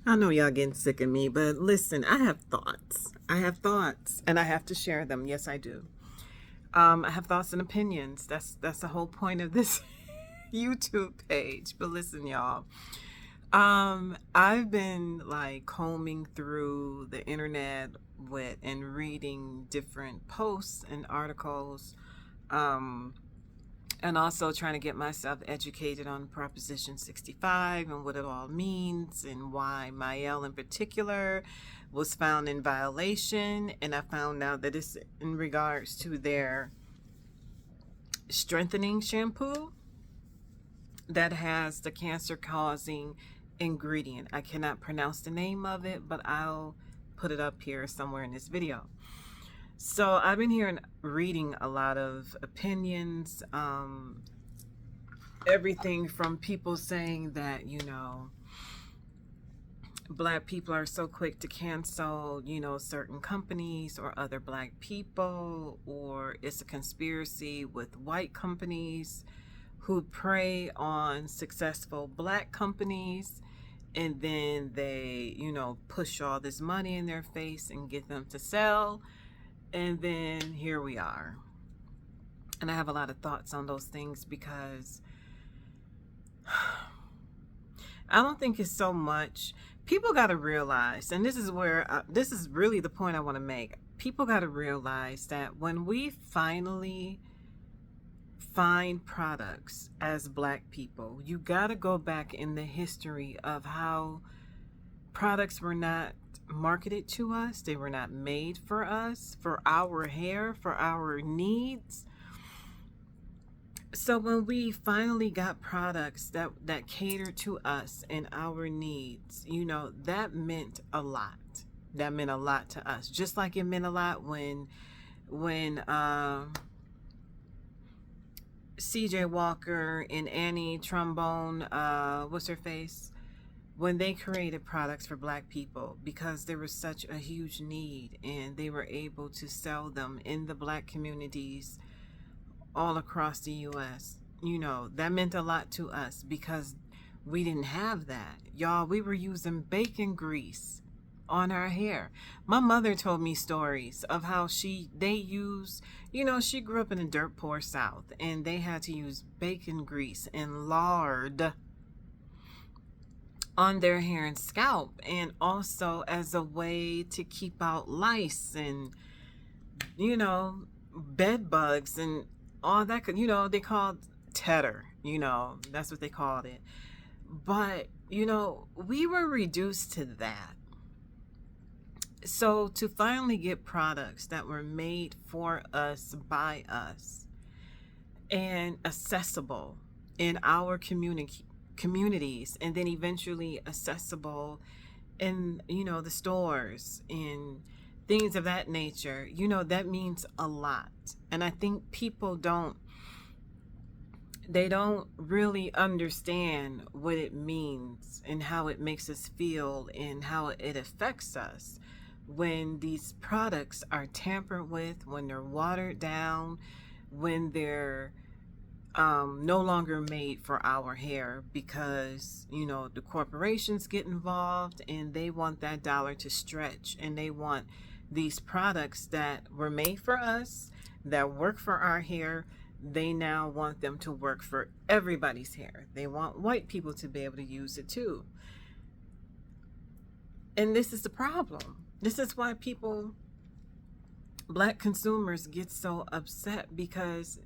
I know y'all getting sick of me, but listen, I have thoughts. I have thoughts, and I have to share them. Yes, I do. I have thoughts and opinions. That's the whole point of this YouTube page. But listen, y'all. I've been like combing through the internet with and reading different posts and articles. Um, and also trying to get myself educated on Proposition 65 and what it all means and why Mielle in particular was found in violation. And I found out that it's in regards to their strengthening shampoo that has the cancer causing ingredient. I cannot pronounce the name of it, but I'll put it up here somewhere in this video. So I've been hearing, reading a lot of opinions, everything from people saying that, black people are so quick to cancel, certain companies or other black people, or it's a conspiracy with white companies who prey on successful black companies, and then they, push all this money in their face and get them to sell. And then here we are. And I have a lot of thoughts on those things because I don't think it's so much. People got to realize, and this is where, this is really the point I want to make. People got to realize that when we finally find products as black people, you got to go back in the history of how products were not marketed to us. They were not made for us, for our hair, for our needs. So when we finally got products that cater to us and our needs, that meant a lot. That meant a lot to us. Just like it meant a lot when CJ Walker and Annie Trombone, what's her face? When they created products for black people, because there was such a huge need and they were able to sell them in the black communities all across the US. That meant a lot to us because we didn't have that. Y'all, we were using bacon grease on our hair. My mother told me stories of how they use, she grew up in the dirt poor South, and they had to use bacon grease and lard on their hair and scalp, and also as a way to keep out lice and bed bugs and all that. They called tetter, that's what they called it. But we were reduced to that. So to finally get products that were made for us, by us, and accessible in our communities, and then eventually accessible in the stores and things of that nature, that means a lot. And I think people don't really understand what it means and how it makes us feel and how it affects us when these products are tampered with, when they're watered down, when they're no longer made for our hair, because the corporations get involved and they want that dollar to stretch, and they want these products that were made for us, that work for our hair, they now want them to work for everybody's hair. They want white people to be able to use it too. And this is the problem. This is why black consumers get so upset, because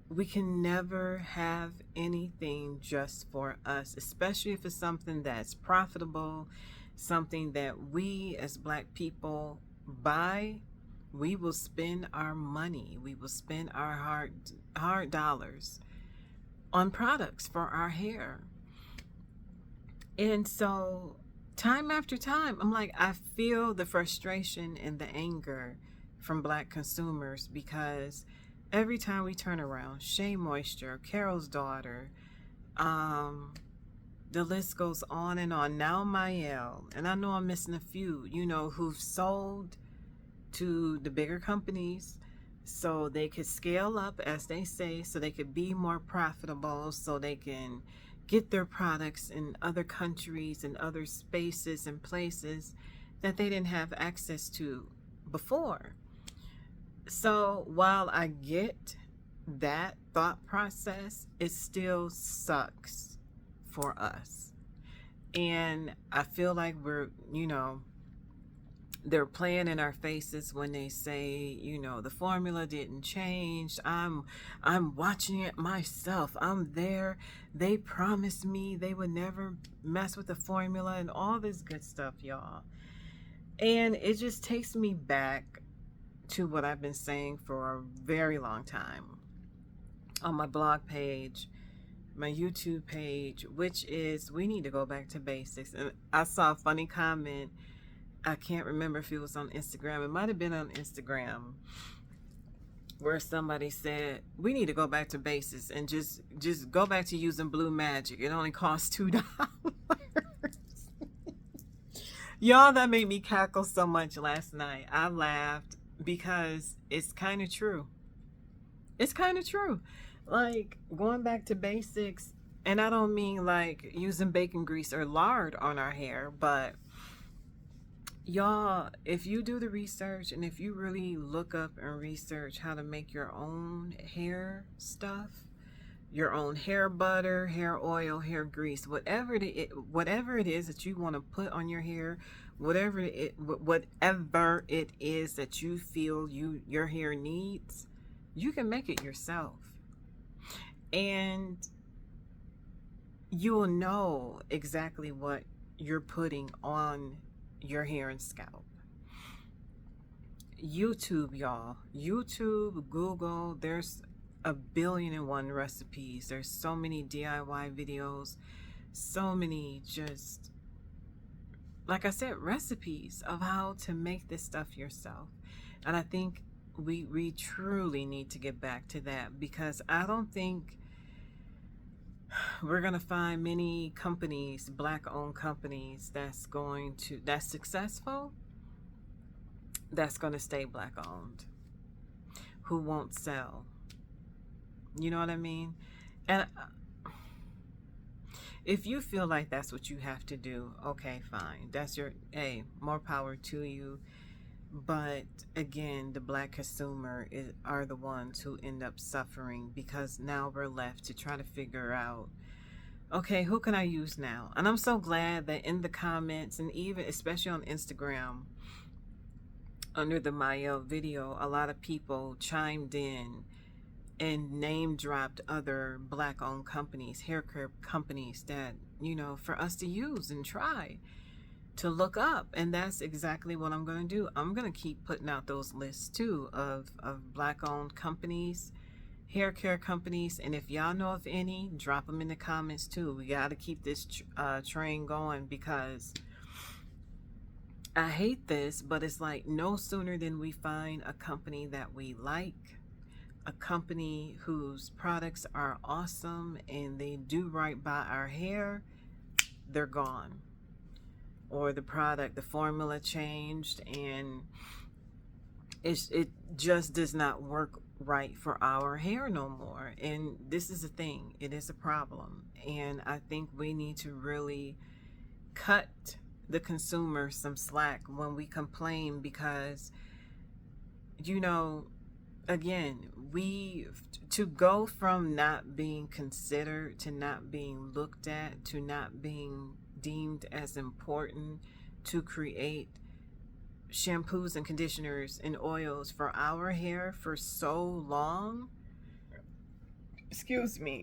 we can never have anything just for us, especially if it's something that's profitable, something that we as black people buy. We will spend our money, we will spend our hard dollars on products for our hair. And so time after time, I'm like, I feel the frustration and the anger from black consumers, because every time we turn around, Shea Moisture, Carol's Daughter, the list goes on and on. Now Mielle, and I know I'm missing a few, who've sold to the bigger companies so they could scale up, as they say, so they could be more profitable, so they can get their products in other countries and other spaces and places that they didn't have access to before. So while I get that thought process, it still sucks for us. And I feel like they're playing in our faces when they say, the formula didn't change. I'm watching it myself. I'm there. They promised me they would never mess with the formula and all this good stuff, y'all. And it just takes me back to what I've been saying for a very long time on my blog page, my YouTube page, which is we need to go back to basics. And I saw a funny comment. I can't remember if it was on Instagram. It might have been on Instagram, where somebody said we need to go back to basics and just go back to using Blue Magic. It only costs $2. Y'all, that made me cackle so much last night. I laughed because it's kind of true. It's kind of true. Like, going back to basics, and I don't mean like using bacon grease or lard on our hair, but y'all, if you do the research and if you really look up and research how to make your own hair stuff, your own hair butter, hair oil, hair grease, whatever it is that you want to put on your hair, whatever it is that you feel your hair needs, you can make it yourself. And you will know exactly what you're putting on your hair and scalp. YouTube, y'all. YouTube, Google, there's 1,000,001 recipes. There's so many DIY videos, so many, just like I said, recipes of how to make this stuff yourself. And I think we truly need to get back to that, because I don't think we're gonna find many companies, black-owned companies, that's successful, that's gonna stay black-owned, who won't sell. You know what I mean? And if you feel like that's what you have to do, okay, fine. That's more power to you. But again, the black consumer are the ones who end up suffering, because now we're left to try to figure out, okay, who can I use now? And I'm so glad that in the comments, and even especially on Instagram, under the Mael video, a lot of people chimed in and name dropped other black-owned companies, hair care companies that, for us to use and try to look up. And that's exactly what I'm going to do. I'm going to keep putting out those lists too of black-owned companies, hair care companies. And if y'all know of any, drop them in the comments too. We got to keep this train going, because I hate this, but it's like no sooner than we find a company that we like, a company whose products are awesome and they do right by our hair, they're gone. Or the formula changed, and it just does not work right for our hair no more. And this is a thing. It is a problem. And I think we need to really cut the consumer some slack when we complain, because, again, to go from not being considered to not being looked at to not being deemed as important to create shampoos and conditioners and oils for our hair for so long,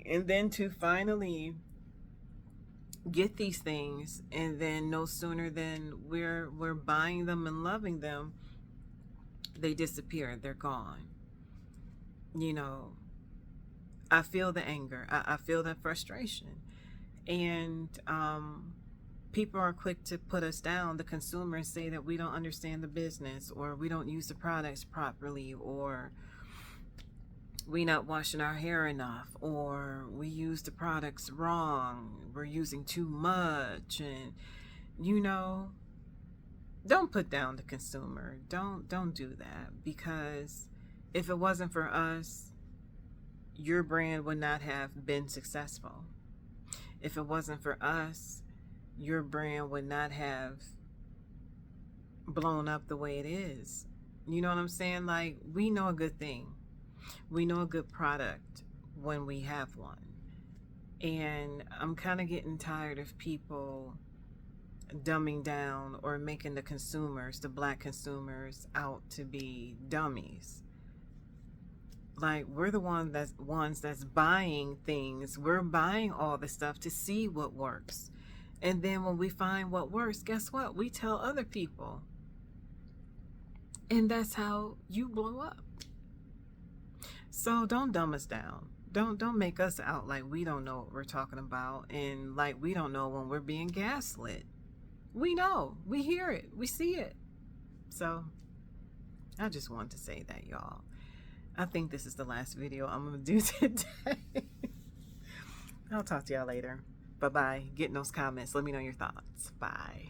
and then to finally get these things, and then no sooner than we're buying them and loving them, they disappear, they're gone. I feel the anger, I feel that frustration, and people are quick to put us down, the consumers, say that we don't understand the business, or we don't use the products properly, or we not washing our hair enough, or we use the products wrong, we're using too much. And don't put down the consumer. Don't do that, because if it wasn't for us, your brand would not have been successful. If it wasn't for us, your brand would not have blown up the way it is. You know what I'm saying? Like, we know a good thing. We know a good product when we have one. And I'm kind of getting tired of people dumbing down or making the consumers, the black consumers, out to be dummies. Like, we're the ones that's buying things. We're buying all the stuff to see what works. And then when we find what works, guess what? We tell other people. And that's how you blow up. So don't dumb us down. Don't make us out like we don't know what we're talking about, and like we don't know when we're being gaslit. We know. We hear it. We see it. So I just wanted to say that, y'all. I think this is the last video I'm going to do today. I'll talk to y'all later. Bye-bye. Get in those comments. Let me know your thoughts. Bye.